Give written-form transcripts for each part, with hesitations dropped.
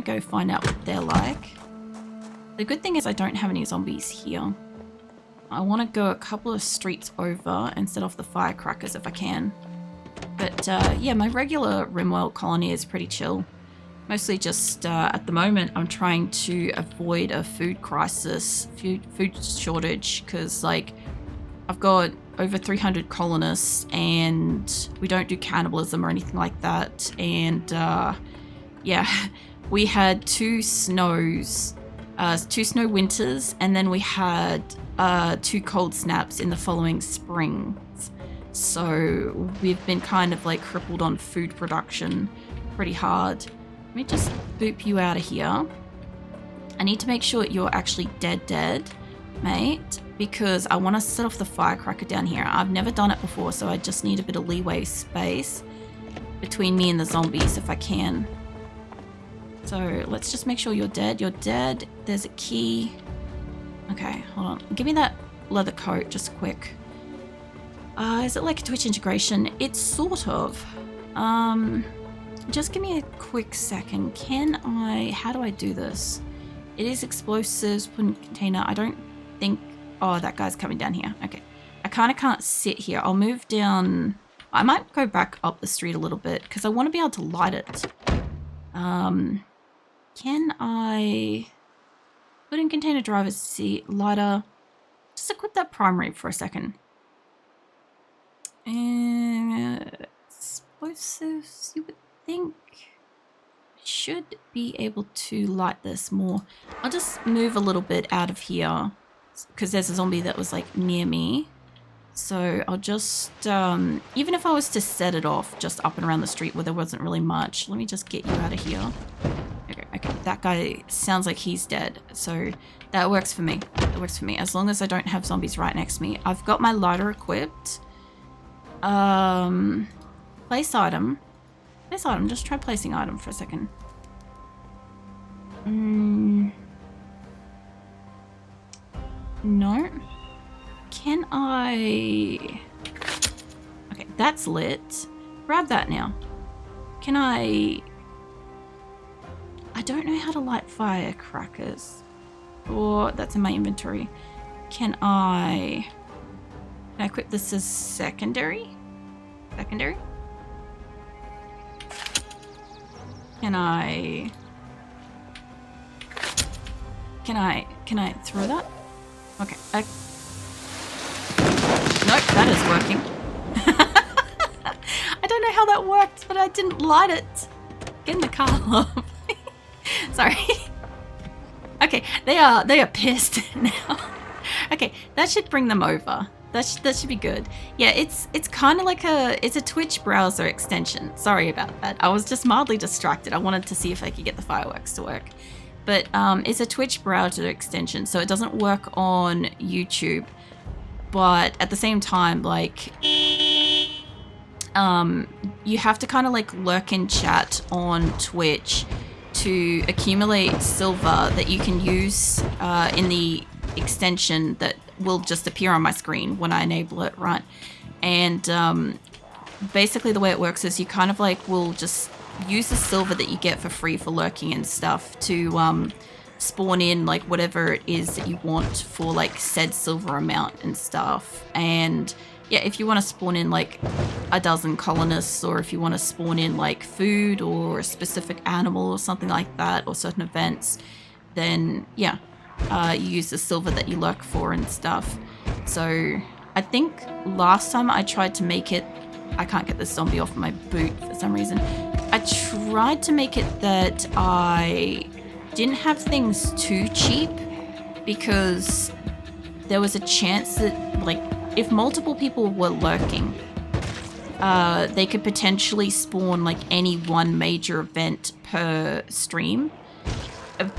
go find out what they're like. The good thing is I don't have any zombies here. I want to go a couple of streets over and set off the firecrackers if I can. But yeah, my regular Rimworld colony is pretty chill. Mostly just at the moment I'm trying to avoid a food crisis, food shortage, because like I've got over 300 colonists and we don't do cannibalism or anything like that. And yeah, we had two snow winters, and then we had 2 cold snaps in the following springs. So we've been kind of like crippled on food production pretty hard. Let me just boop you out of here. I need to make sure you're actually dead, mate, because I want to set off the firecracker down here. I've never done it before, so I just need a bit of leeway space between me and the zombies if I can. So let's just make sure you're dead. You're dead. There's a key. Okay, hold on. Give me that leather coat just quick. Is it like a Twitch integration? It's sort of. Just give me a quick second. How do I do this? It is explosives, put in container. I don't think, oh, that guy's coming down here. Okay. I kind of can't sit here. I'll move down. I might go back up the street a little bit because I want to be able to light it. Can I put in container driver's seat, lighter, just equip that primary for a second. Explosives, you would think I should be able to light this more. I'll just move a little bit out of here because there's a zombie that was like near me. So I'll just, even if I was to set it off just up and around the street where there wasn't really much, let me just get you out of here. Okay, that guy sounds like he's dead, so that works for me. That works for me, as long as I don't have zombies right next to me. I've got my lighter equipped. Place item. Place item, just try placing item for a second. No. Can I... Okay, that's lit. Grab that now. Can I don't know how to light firecrackers. Or that's in my inventory. Can I equip this as secondary? Secondary? Can I throw that? Okay. Nope, that is working. I don't know how that worked, but I didn't light it. Get in the car, love. Sorry. Okay, they are pissed now. Okay, that should bring them over. That should be good. Yeah, it's kind of like it's a Twitch browser extension. Sorry about that. I was just mildly distracted. I wanted to see if I could get the fireworks to work. But it's a Twitch browser extension, so it doesn't work on YouTube. But at the same time, like, you have to kind of like lurk in chat on Twitch to accumulate silver that you can use in the extension that will just appear on my screen when I enable it, right? And basically the way it works is you kind of like will just use the silver that you get for free for lurking and stuff to spawn in like whatever it is that you want for like said silver amount and stuff. And yeah, if you want to spawn in like a dozen colonists, or if you want to spawn in like food or a specific animal or something like that, or certain events, then yeah, you use the silver that you lurk for and stuff. So I think last time I tried to make it, I can't get this zombie off my boot for some reason. I tried to make it that I didn't have things too cheap, because there was a chance that like if multiple people were lurking, they could potentially spawn like any one major event per stream.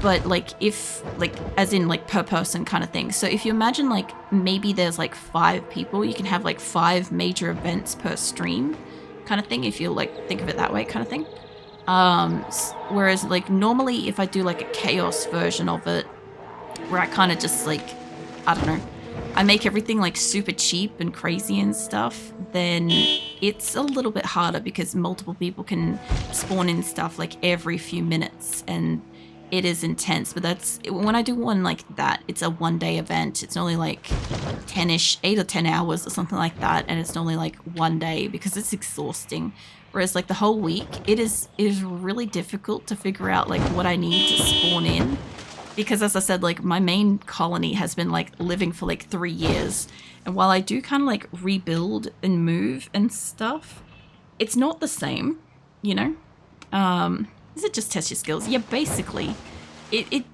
But like if like as in like per person kind of thing. So if you imagine like maybe there's like 5 people, you can have like 5 major events per stream kind of thing, if you like think of it that way kind of thing. Whereas like normally if I do like a chaos version of it, where I kind of just like, I don't know, I make everything like super cheap and crazy and stuff, then it's a little bit harder because multiple people can spawn in stuff like every few minutes, and it is intense. But that's when I do one like that, it's a 1-day event. It's only like 10ish, 8 or 10 hours or something like that, and it's only like 1 day because it's exhausting. Whereas like the whole week, it is really difficult to figure out like what I need to spawn in, because as I said, like my main colony has been like living for like 3 years, and while I do kind of like rebuild and move and stuff, it's not the same, you know. Is it just test your skills? Yeah, basically. It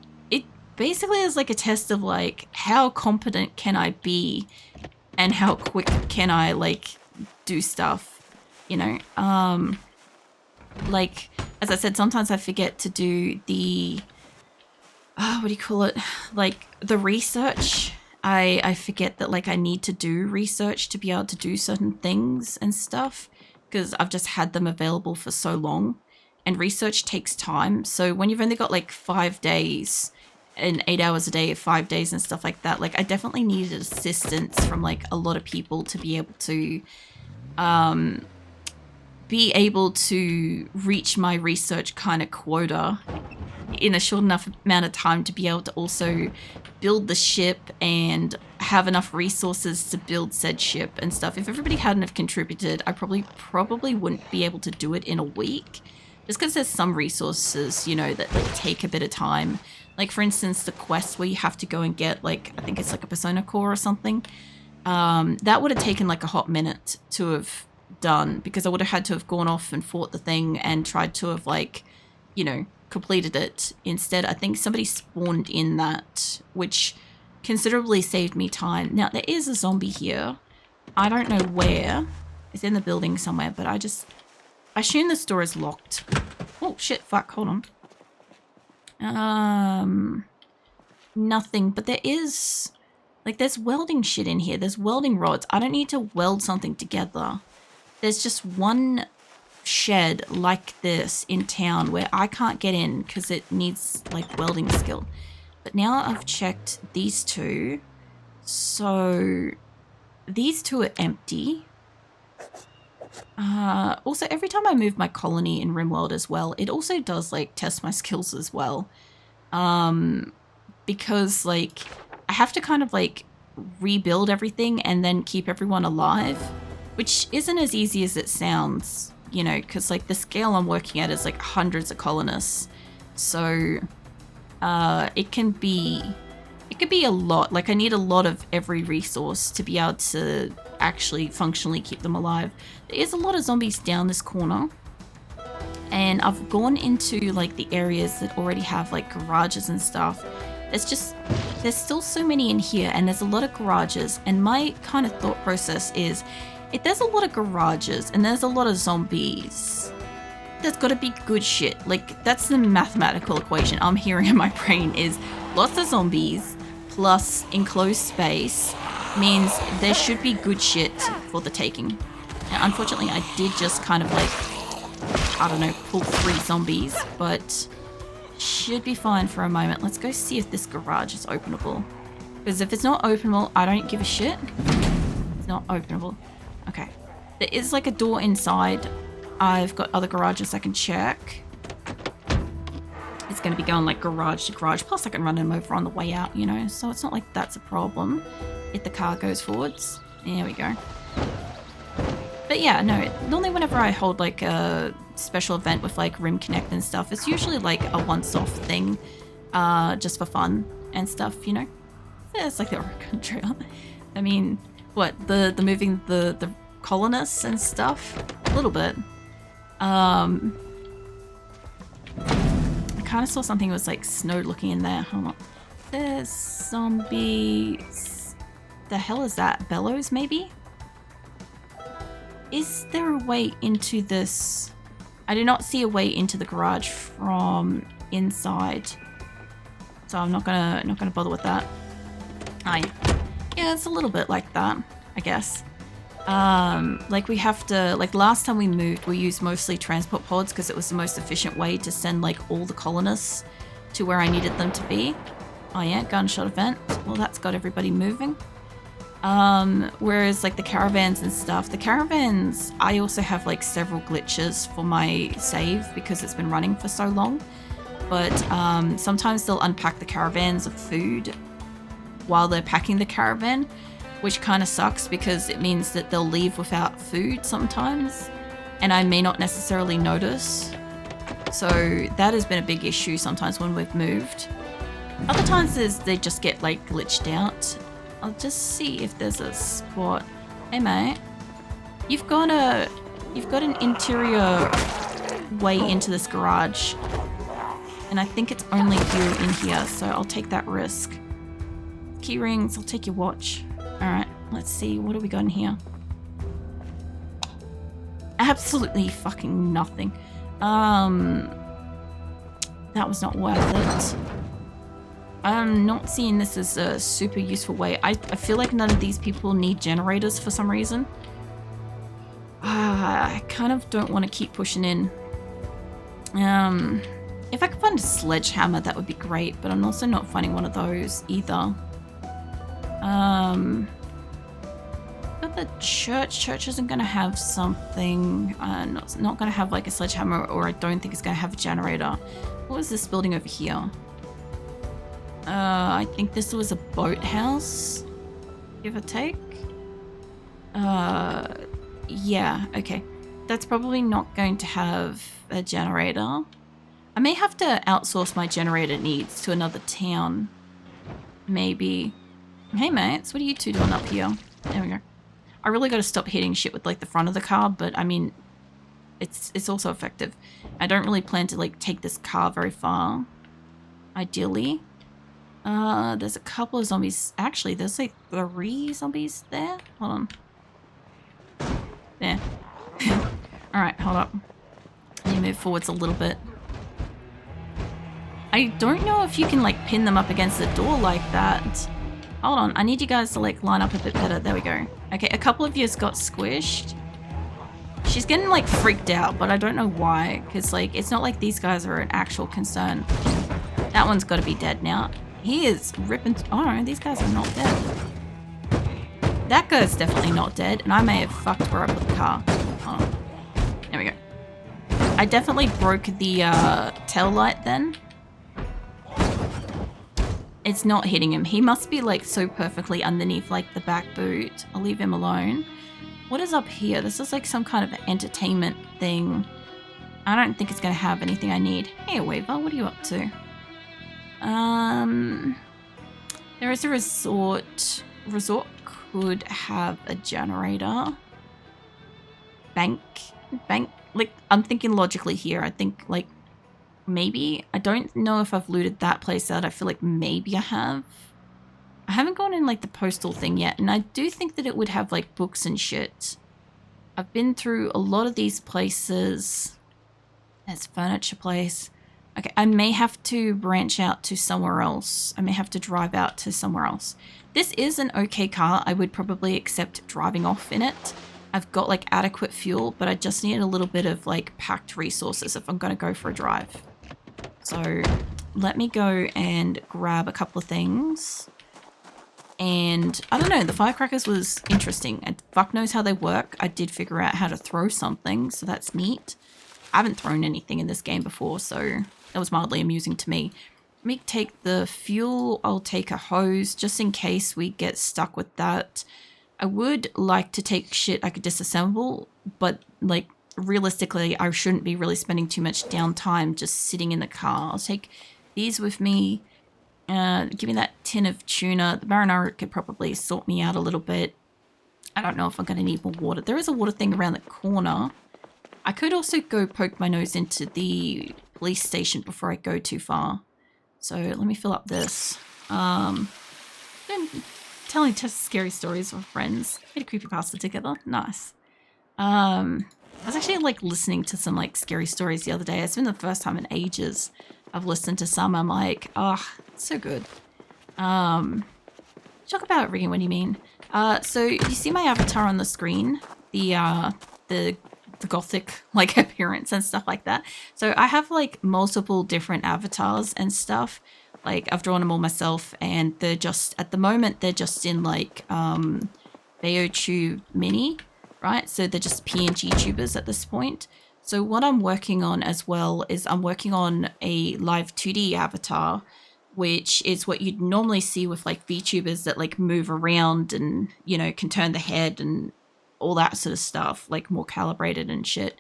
basically is like a test of like how competent can I be and how quick can I like do stuff, you know? Like as I said, sometimes I forget to do the what do you call it? Like the research. I forget that like I need to do research to be able to do certain things and stuff, because I've just had them available for so long. And research takes time. So when you've only got like 5 days and 8 hours a day, 5 days and stuff like that, like I definitely needed assistance from like a lot of people to be able to reach my research kind of quota in a short enough amount of time to be able to also build the ship and have enough resources to build said ship and stuff. If everybody hadn't have contributed, I probably wouldn't be able to do it in a week. Just because there's some resources, you know, that like take a bit of time. Like for instance, the quest where you have to go and get like, I think it's like a persona core or something. That would have taken like a hot minute to have done, because I would have had to have gone off and fought the thing and tried to have like, you know, completed it. Instead, I think somebody spawned in that, which considerably saved me time. Now there is a zombie here. I don't know where. It's in the building somewhere, but I assume this door is locked. Oh, shit, fuck, hold on. Nothing, but there is, like, there's welding shit in here. There's welding rods. I don't need to weld something together. There's just one shed like this in town where I can't get in because it needs, like, welding skill. But now I've checked these two. So, these two are empty. Also, every time I move my colony in RimWorld as well, it also does like test my skills as well. Because like I have to kind of like rebuild everything and then keep everyone alive, which isn't as easy as it sounds, you know, because like the scale I'm working at is like hundreds of colonists. So it can be a lot. Like I need a lot of every resource to be able to actually functionally keep them alive. There is a lot of zombies down this corner, and I've gone into like the areas that already have like garages and stuff. There's still so many in here, and there's a lot of garages, and my kind of thought process is if there's a lot of garages and there's a lot of zombies, there's got to be good shit. Like that's the mathematical equation I'm hearing in my brain is lots of zombies plus enclosed space means there should be good shit for the taking. Now, unfortunately, I did just kind of like, I don't know, pull 3 zombies, but should be fine for a moment. Let's go see if this garage is openable. Because if it's not openable, I don't give a shit. It's not openable. Okay. There is like a door inside. I've got other garages I can check. It's going to be going like garage to garage. Plus I can run them over on the way out, you know. So it's not like that's a problem if the car goes forwards. There we go. But yeah, no, normally whenever I hold like a special event with like Rim Connect and stuff, it's usually like a once-off thing, just for fun and stuff, you know. Yeah, it's like the Oregon Trail. I mean, what, the moving the colonists and stuff? A little bit. I kind of saw something that was like snow looking in there. Hold on. There's zombies. The hell is that? Bellows, maybe? Is there a way into this? I do not see a way into the garage from inside, so I'm not gonna bother with that. Yeah, it's a little bit like that, I guess. Like we have to, like last time we moved, we used mostly transport pods because it was the most efficient way to send like all the colonists to where I needed them to be. Oh yeah, gunshot event. Well, that's got everybody moving. Whereas like the caravans and stuff, the caravans, I also have like several glitches for my save because it's been running for so long. but sometimes they'll unpack the caravans of food while they're packing the caravan, which kind of sucks because it means that they'll leave without food sometimes, and I may not necessarily notice. So that has been a big issue sometimes when we've moved. Other times they just get like glitched out. I'll just see if there's a spot. Hey mate, you've got an interior way into this garage, and I think it's only you in here, so I'll take that risk. Key rings, I'll take your watch. Alright, let's see, what do we got in here? Absolutely fucking nothing. That was not worth it. I'm not seeing this as a super useful way. I feel like none of these people need generators for some reason. I kind of don't want to keep pushing in. If I could find a sledgehammer, that would be great, but I'm also not finding one of those either. But the church isn't going to have something, not going to have like a sledgehammer, or I don't think it's going to have a generator. What was this building over here? I think this was a boathouse, give or take. Yeah, okay. That's probably not going to have a generator. I may have to outsource my generator needs to another town. Maybe. Hey mates, what are you two doing up here? There we go. I really got to stop hitting shit with like the front of the car, but I mean, it's also effective. I don't really plan to like take this car very far, ideally. There's a couple of zombies. Actually, there's like 3 zombies there. Hold on. There. Alright, hold up. Let me move forwards a little bit. I don't know if you can like pin them up against the door like that. Hold on, I need you guys to like line up a bit better. There we go. Okay, a couple of yous got squished. She's getting like freaked out, but I don't know why, because like it's not like these guys are an actual concern. That one's got to be dead now. He is ripping. Oh no, these guys are not dead. That guy's definitely not dead, and I may have fucked her up with the car. Hold on. There we go. I definitely broke the tail light then. It's not hitting him. He must be like so perfectly underneath like the back boot. I'll leave him alone. What is up here? This is like some kind of entertainment thing. I don't think it's going to have anything I need. Hey, Weaver, what are you up to? There is a resort. Resort could have a generator. Bank. Like, I'm thinking logically here. I think like maybe. I don't know if I've looted that place out. I feel like maybe I have. I haven't gone in like the postal thing yet, and I do think that it would have like books and shit. I've been through a lot of these places. There's furniture place. Okay, I may have to branch out to somewhere else. I may have to drive out to somewhere else. This is an okay car. I would probably accept driving off in it. I've got like adequate fuel, but I just need a little bit of like packed resources if I'm going to go for a drive. So let me go and grab a couple of things. And I don't know, the firecrackers was interesting. And fuck knows how they work. I did figure out how to throw something, so that's neat. I haven't thrown anything in this game before, so that was mildly amusing to me. Let me take the fuel. I'll take a hose just in case we get stuck with that. I would like to take shit I could disassemble, but like realistically, I shouldn't be really spending too much downtime just sitting in the car. I'll take these with me. Give me that tin of tuna. The marinara could probably sort me out a little bit. I don't know if I'm going to need more water. There is a water thing around the corner. I could also go poke my nose into the police station before I go too far. So let me fill up this. Then telling just scary stories with friends. Made a creepypasta together. Nice. I was actually like listening to some like scary stories the other day. It's been the first time in ages I've listened to some. I'm like, oh, it's so good. Talk about reading, what do you mean? So you see my avatar on the screen, the gothic like appearance and stuff like that. So I have like multiple different avatars and stuff. Like I've drawn them all myself, and they're just at the moment they're just in like BeoTube Mini, right? So they're just PNG tubers at this point. So what I'm working on as well is I'm working on a live 2D avatar, which is what you'd normally see with like VTubers that like move around and, you know, can turn the head and all that sort of stuff, like more calibrated and shit.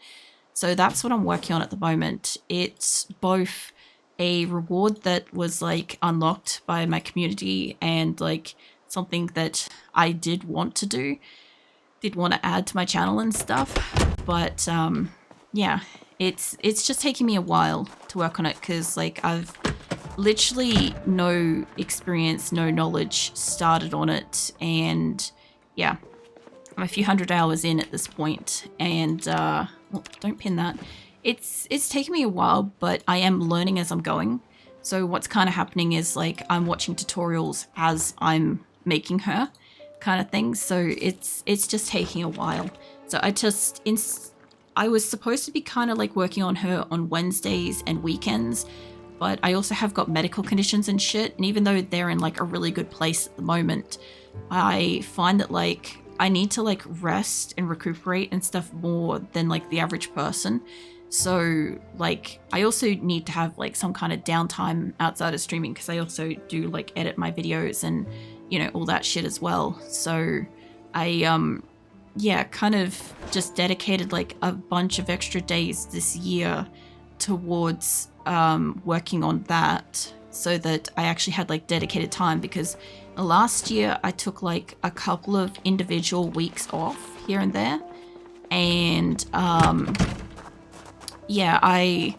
So that's what I'm working on at the moment. It's both a reward that was like unlocked by my community and like something that I did want to do, did want to add to my channel and stuff. But yeah, it's just taking me a while to work on it because like I've literally no experience, no knowledge started on it, and yeah, I'm a few hundred hours in at this point, and well, don't pin that. It's taken me a while, but I am learning as I'm going. So what's kind of happening is like I'm watching tutorials as I'm making her, kind of thing. So it's just taking a while. So I was supposed to be kind of like working on her on Wednesdays and weekends, but I also have got medical conditions and shit. And even though they're in like a really good place at the moment, I find that like I need to like rest and recuperate and stuff more than like the average person. So like I also need to have like some kind of downtime outside of streaming because I also do like edit my videos and, you know, all that shit as well. So I yeah, kind of just dedicated like a bunch of extra days this year towards working on that so that I actually had like dedicated time, because last year I took like a couple of individual weeks off here and there, and yeah, I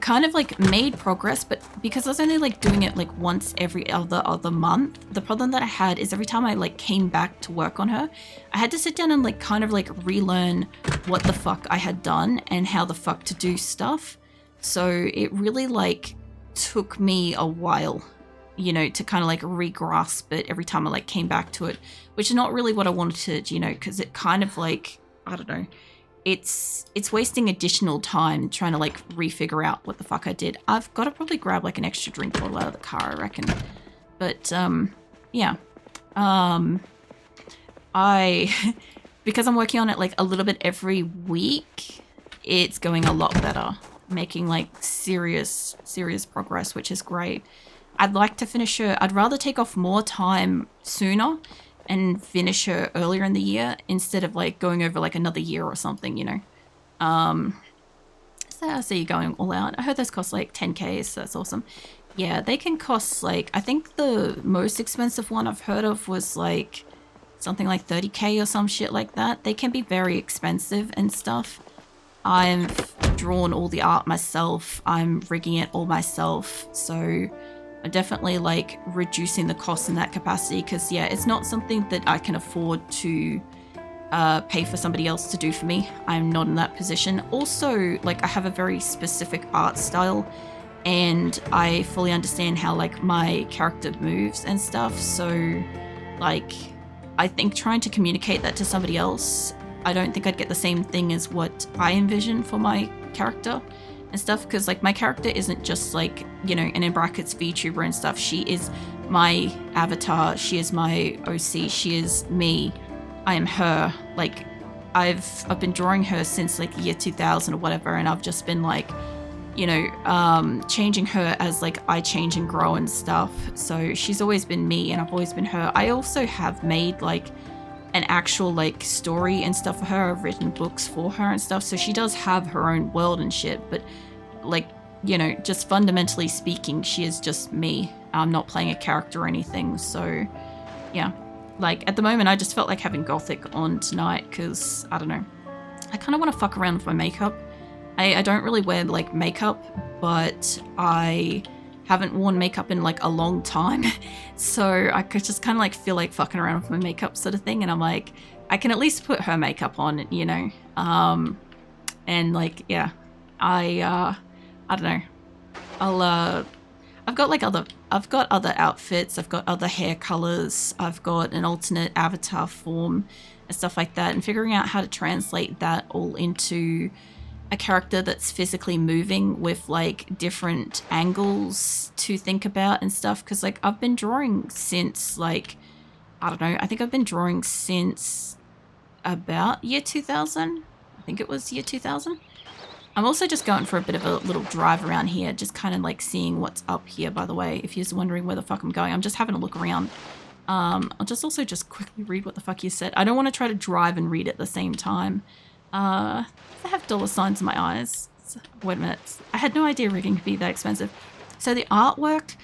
kind of like made progress, but because I was only like doing it like once every other month, the problem that I had is every time I like came back to work on her, I had to sit down and like kind of like relearn what the fuck I had done and how the fuck to do stuff. So it really like took me a while, you know, to kind of like re-grasp it every time I like came back to it, which is not really what I wanted to, you know, because it kind of like, I don't know, it's wasting additional time trying to like re-figure out what the fuck I did. I've got to probably grab like an extra drink bottle out of the car, I reckon. But yeah, I because I'm working on it like a little bit every week, it's going a lot better, making like serious progress, which is great. I'd like to finish her. I'd rather take off more time sooner and finish her earlier in the year instead of like going over like another year or something, you know. So I see you going all out. I heard those cost like 10k, so that's awesome. Yeah, they can cost like, I think the most expensive one I've heard of was like something like 30k or some shit like that. They can be very expensive and stuff. I've drawn all the art myself. I'm rigging it all myself. So I'm definitely like reducing the cost in that capacity because yeah, it's not something that I can afford to pay for somebody else to do for me. I'm not in that position. Also, like I have a very specific art style and I fully understand how like my character moves and stuff. So like I think trying to communicate that to somebody else, I don't think I'd get the same thing as what I envision for my character and stuff, because like my character isn't just like, you know, and in brackets VTuber and stuff. She is my avatar, she is my OC, she is me, I am her. Like I've been drawing her since like year 2000 or whatever, and I've just been like, you know, changing her as like I change and grow and stuff. So she's always been me and I've always been her. I also have made like an actual like story and stuff for her. I've written books for her and stuff, so she does have her own world and shit, but like, you know, just fundamentally speaking, she is just me. I'm not playing a character or anything. So yeah, like at the moment I just felt like having Gothic on tonight because I don't know, I kind of want to fuck around with my makeup. I don't really wear like makeup, but I haven't worn makeup in like a long time. So I could just kind of like feel like fucking around with my makeup sort of thing. And I'm like, I can at least put her makeup on, you know? And like, yeah, I don't know. I've got other outfits. I've got other hair colors. I've got an alternate avatar form and stuff like that. And figuring out how to translate that all into a character that's physically moving with like different angles to think about and stuff, because like I've been drawing since like, I don't know, I think I've been drawing since about year 2000. I think it was year 2000. I'm also just going for a bit of a little drive around here, just kind of like seeing what's up here, by the way, if you're just wondering where the fuck I'm going. I'm just having a look around. I'll just also just quickly read what the fuck you said. I don't want to try to drive and read at the same time. I have dollar signs in my eyes. So, wait a minute. I had no idea rigging could be that expensive. So the artwork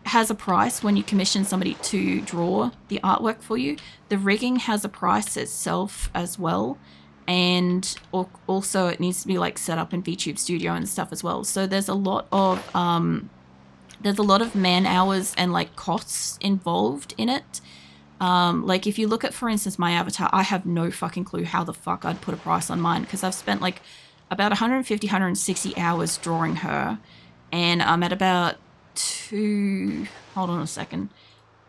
has a price when you commission somebody to draw the artwork for you. The rigging has a price itself as well. And also it needs to be like set up in VTube Studio and stuff as well. So there's a lot of man hours and like costs involved in it. Like if you look at, for instance, my avatar, I have no fucking clue how the fuck I'd put a price on mine, because I've spent like about 150, 160 hours drawing her, and I'm at about hold on a second.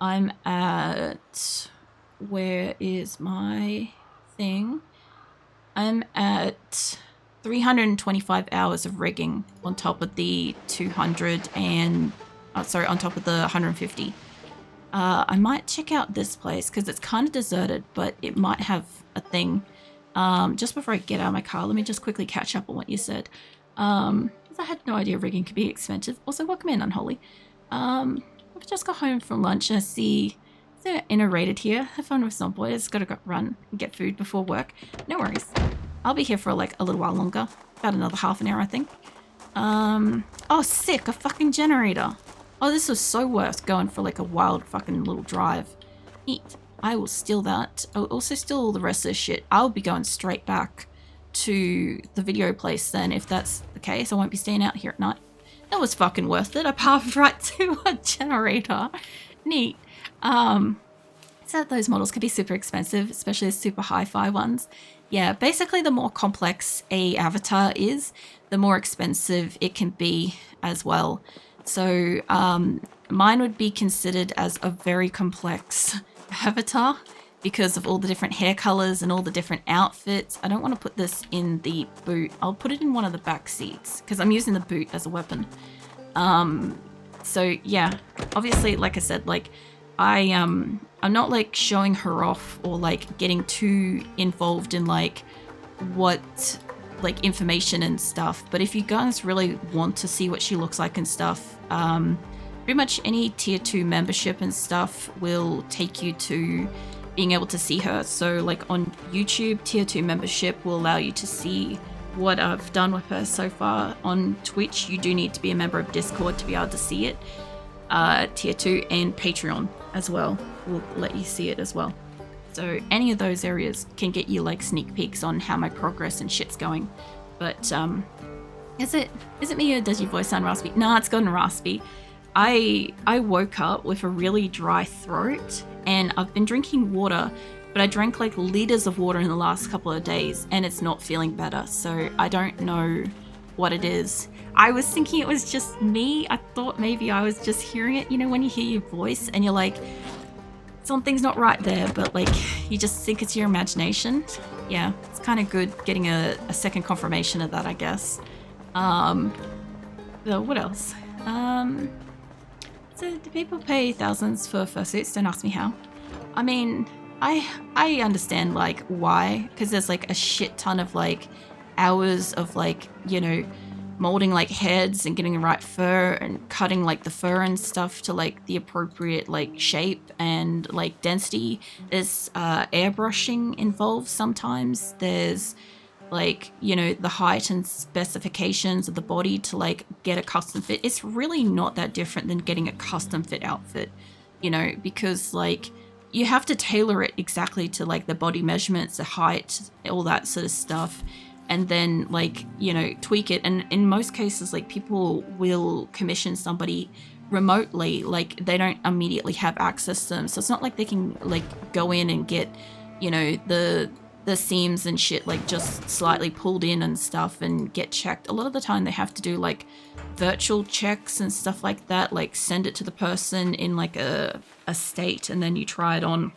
I'm at, where is my thing? I'm at 325 hours of rigging on top of the 200 and, on top of the 150. I might check out this place because it's kind of deserted, but it might have a thing. Just before I get out of my car, let me just quickly catch up on what you said. I had no idea rigging could be expensive. Also, welcome in, Unholy. I've just got home from lunch and I see they're rated here. Have fun with Zomboid. I just gotta go run and get food before work. No worries. I'll be here for like a little while longer. About another half an hour, I think. Oh, sick, a fucking generator. Oh, this was so worth going for like a wild fucking little drive. Neat. I will steal that. I'll also steal all the rest of this shit. I'll be going straight back to the video place then, if that's the case. I won't be staying out here at night. That was fucking worth it. I powered right to a generator. Neat. So those models could be super expensive, especially the super hi-fi ones. Yeah, basically the more complex a avatar is, the more expensive it can be as well. So mine would be considered as a very complex avatar because of all the different hair colors and all the different outfits. I don't want to put this in the boot. I'll put it in one of the back seats because I'm using the boot as a weapon. So yeah, obviously, like I said, like I'm not like showing her off or like getting too involved in like what like information and stuff. But if you guys really want to see what she looks like and stuff, pretty much any tier 2 membership and stuff will take you to being able to see her. So like on YouTube, tier 2 membership will allow you to see what I've done with her so far. On Twitch, you do need to be a member of Discord to be able to see it. Tier 2 and Patreon as well will let you see it as well. So any of those areas can get you like sneak peeks on how my progress and shit's going. But is it me or does your voice sound raspy? Nah, it's gotten raspy. I woke up with a really dry throat and I've been drinking water, but I drank like liters of water in the last couple of days and it's not feeling better. So I don't know what it is. I was thinking it was just me. I thought maybe I was just hearing it. You know, when you hear your voice and you're like, something's not right there, but like you just think it's your imagination. Yeah, it's kind of good getting a second confirmation of that, I guess. So what else? So do people pay thousands for fursuits? Don't ask me how. I mean, I understand like why, because there's like a shit ton of like hours of like, you know, molding like heads and getting the right fur and cutting like the fur and stuff to like the appropriate like shape and like density. There's airbrushing involved sometimes. There's like, you know, the height and specifications of the body to like get a custom fit. It's really not that different than getting a custom fit outfit, you know, because like you have to tailor it exactly to like the body measurements, the height, all that sort of stuff. And then like, you know, tweak it. And in most cases, like people will commission somebody remotely, like they don't immediately have access to them. So it's not like they can like go in and get, you know, the seams and shit like just slightly pulled in and stuff and get checked. A lot of the time they have to do like virtual checks and stuff like that, like send it to the person in like a state and then you try it on,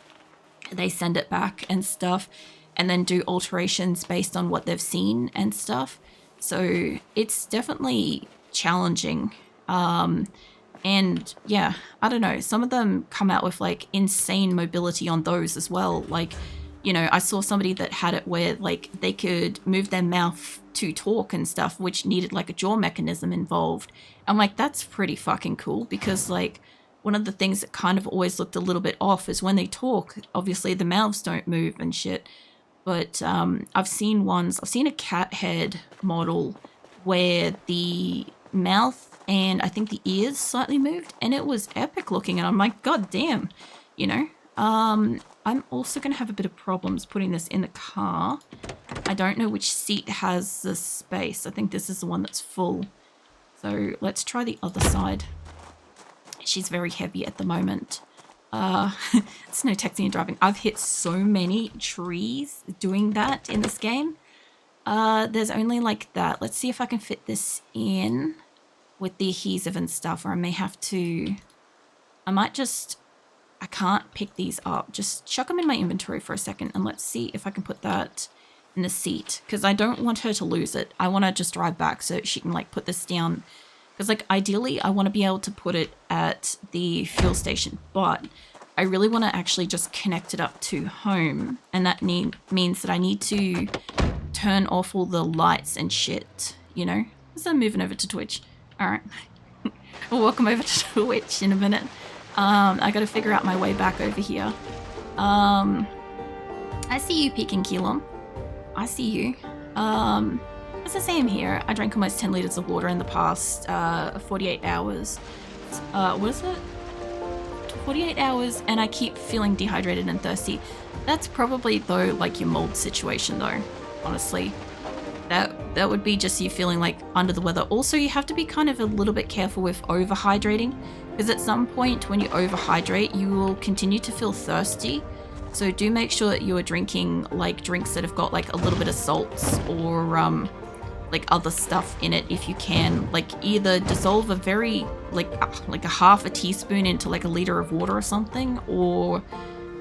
they send it back and stuff, and then do alterations based on what they've seen and stuff. So it's definitely challenging. And yeah, I don't know, some of them come out with like insane mobility on those as well. Like you know, I saw somebody that had it where like they could move their mouth to talk and stuff, which needed like a jaw mechanism involved. I'm like, that's pretty fucking cool, because like one of the things that kind of always looked a little bit off is when they talk, obviously the mouths don't move and shit. But I've seen a cat head model where the mouth and I think the ears slightly moved, and it was epic looking, and I'm like, god damn, you know. I'm also going to have a bit of problems putting this in the car. I don't know which seat has the space. I think this is the one that's full. So let's try the other side. She's very heavy at the moment. It's no texting and driving. I've hit so many trees doing that in this game. There's only like that. Let's see if I can fit this in with the adhesive and stuff, or I may have to... I can't pick these up. Just chuck them in my inventory for a second, and let's see if I can put that in the seat, because I don't want her to lose it. I want to just drive back so she can like put this down, because like ideally I want to be able to put it at the fuel station, but I really want to actually just connect it up to home, and that means that I need to turn off all the lights and shit, you know? So I'm moving over to Twitch. Alright. We'll welcome over to Twitch in a minute. I gotta figure out my way back over here. I see you, Peking Kilom. I see you. As I say, I'm here. I drank almost 10 liters of water in the past 48 hours. What is it? 48 hours, and I keep feeling dehydrated and thirsty. That's probably, though, like your mold situation, though, honestly. That would be just you feeling like under the weather. Also, you have to be kind of a little bit careful with overhydrating, because at some point when you overhydrate, you will continue to feel thirsty. So do make sure that you are drinking like drinks that have got like a little bit of salts or like other stuff in it if you can. Like either dissolve a very like a half a teaspoon into like a liter of water or something, or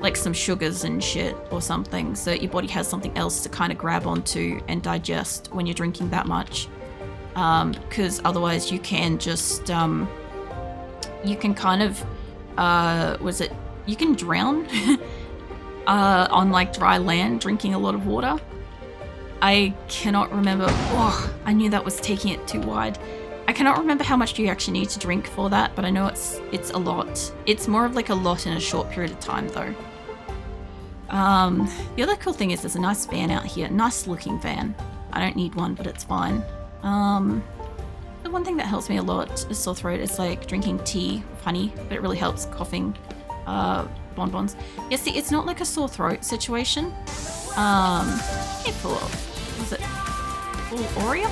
like some sugars and shit or something, so that your body has something else to kind of grab onto and digest when you're drinking that much. Because otherwise you can just you can kind of you can drown on like dry land drinking a lot of water. I cannot remember. Oh, I knew that was taking it too wide. I cannot remember how much you actually need to drink for that, but I know it's a lot. It's more of like a lot in a short period of time, though. The other cool thing is there's a nice van out here. Nice looking van. I don't need one, but it's fine. The one thing that helps me a lot is sore throat is like drinking tea with honey, but it really helps coughing. Bonbons. Yeah, see, it's not like a sore throat situation. Hey, full of, was it full Oreo?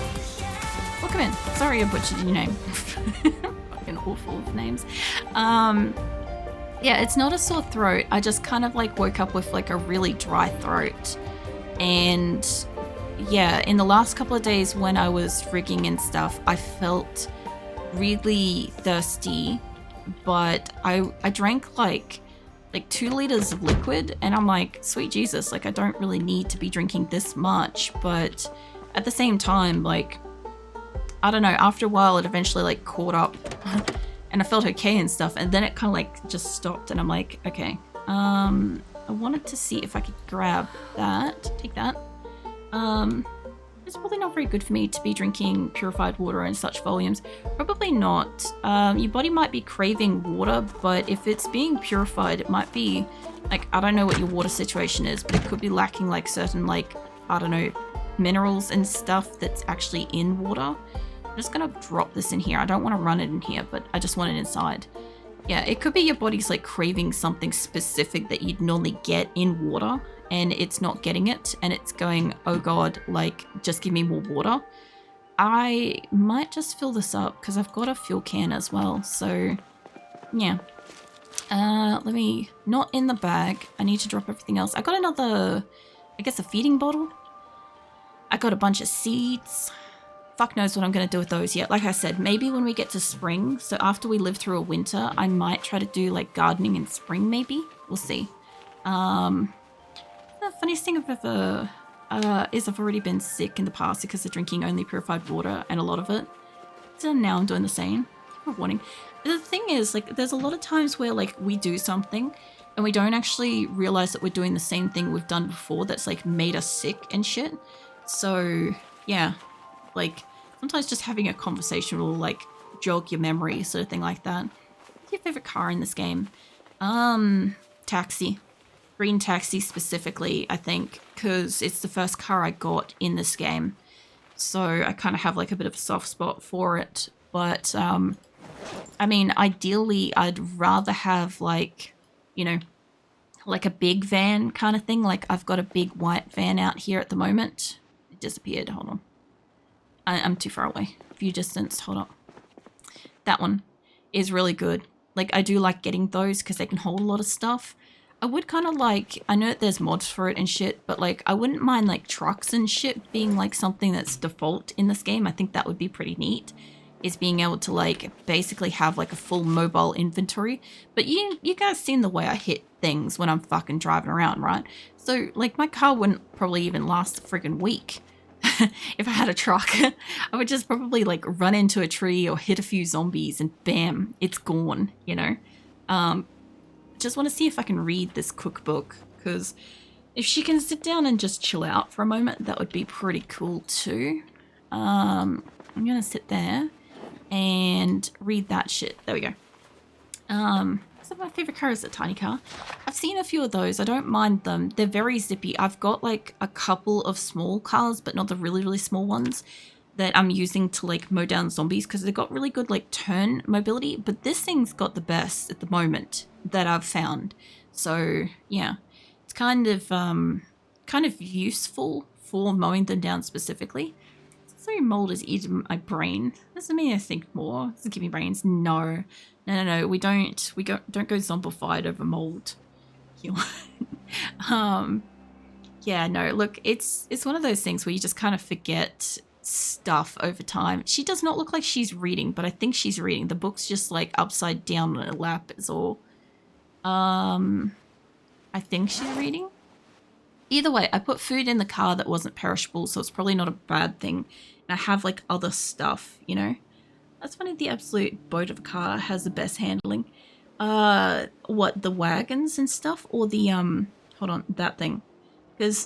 Welcome in. Sorry I butchered your name. Fucking awful of names. Yeah, it's not a sore throat. I just kind of like woke up with like a really dry throat. And yeah, in the last couple of days when I was rigging and stuff, I felt really thirsty, but I drank like 2 liters of liquid, and I'm like, sweet Jesus, like I don't really need to be drinking this much. But at the same time, like, I don't know, after a while it eventually like caught up and I felt okay and stuff, and then it kind of like just stopped, and I'm like, okay, I wanted to see if I could grab that, take that. It's probably not very good for me to be drinking purified water in such volumes. Probably not. Your body might be craving water, but if it's being purified, it might be like, I don't know what your water situation is, but it could be lacking like certain like, I don't know, minerals and stuff that's actually in water. I'm just gonna drop this in here. I don't want to run it in here, but I just want it inside. Yeah, it could be your body's like craving something specific that you'd normally get in water, and it's not getting it, and it's going, oh god, like, just give me more water. I might just fill this up, because I've got a fuel can as well, so, yeah. Let me, not in the bag, I need to drop everything else. I got another, I guess a feeding bottle. I got a bunch of seeds. Fuck knows what I'm going to do with those yet. Like I said, maybe when we get to spring, so after we live through a winter, I might try to do, like, gardening in spring, maybe? We'll see. The funniest thing I've ever is I've already been sick in the past because of drinking only purified water, and a lot of it. So now I'm doing the same. A warning. The thing is, like, there's a lot of times where like we do something and we don't actually realize that we're doing the same thing we've done before that's like made us sick and shit. So yeah, like sometimes just having a conversation will like jog your memory, sort of thing like that. What's your favorite car in this game? Taxi. Green Taxi specifically, I think, because it's the first car I got in this game. So I kind of have like a bit of a soft spot for it. But I mean, ideally, I'd rather have like, you know, like a big van kind of thing. Like I've got a big white van out here at the moment. It disappeared. Hold on. I'm too far away. View distance. Hold on. That one is really good. Like I do like getting those because they can hold a lot of stuff. I would kind of like, I know that there's mods for it and shit, but like I wouldn't mind like trucks and shit being like something that's default in this game. I think that would be pretty neat, is being able to like basically have like a full mobile inventory. But you guys seen the way I hit things when I'm fucking driving around, right? So like my car wouldn't probably even last a friggin' week. If I had a truck. I would just probably like run into a tree or hit a few zombies and bam, it's gone, you know? Just want to see if I can read this cookbook, because if she can sit down and just chill out for a moment, that would be pretty cool too. I'm gonna sit there and read that shit. There we go. So my favorite car is a tiny car. I've seen a few of those. I don't mind them. They're very zippy. I've got like a couple of small cars, but not the really, really small ones that I'm using to like mow down zombies because they've got really good like turn mobility. But this thing's got the best at the moment that I've found. So yeah, it's kind of useful for mowing them down specifically. So mold is eating my brain. Doesn't mean I think more. Doesn't give me brains. No. We don't go zombified over mold. Yeah, no, look, it's one of those things where you just kind of forget stuff over time. She does not look like she's reading, but I think she's reading. The book's just like upside down on her lap is all. I think she's reading. Either way, I put food in the car that wasn't perishable, so it's probably not a bad thing. And I have like other stuff, you know? That's funny, the absolute boat of a car has the best handling. What, the wagons and stuff? Or the, hold on, that thing? Because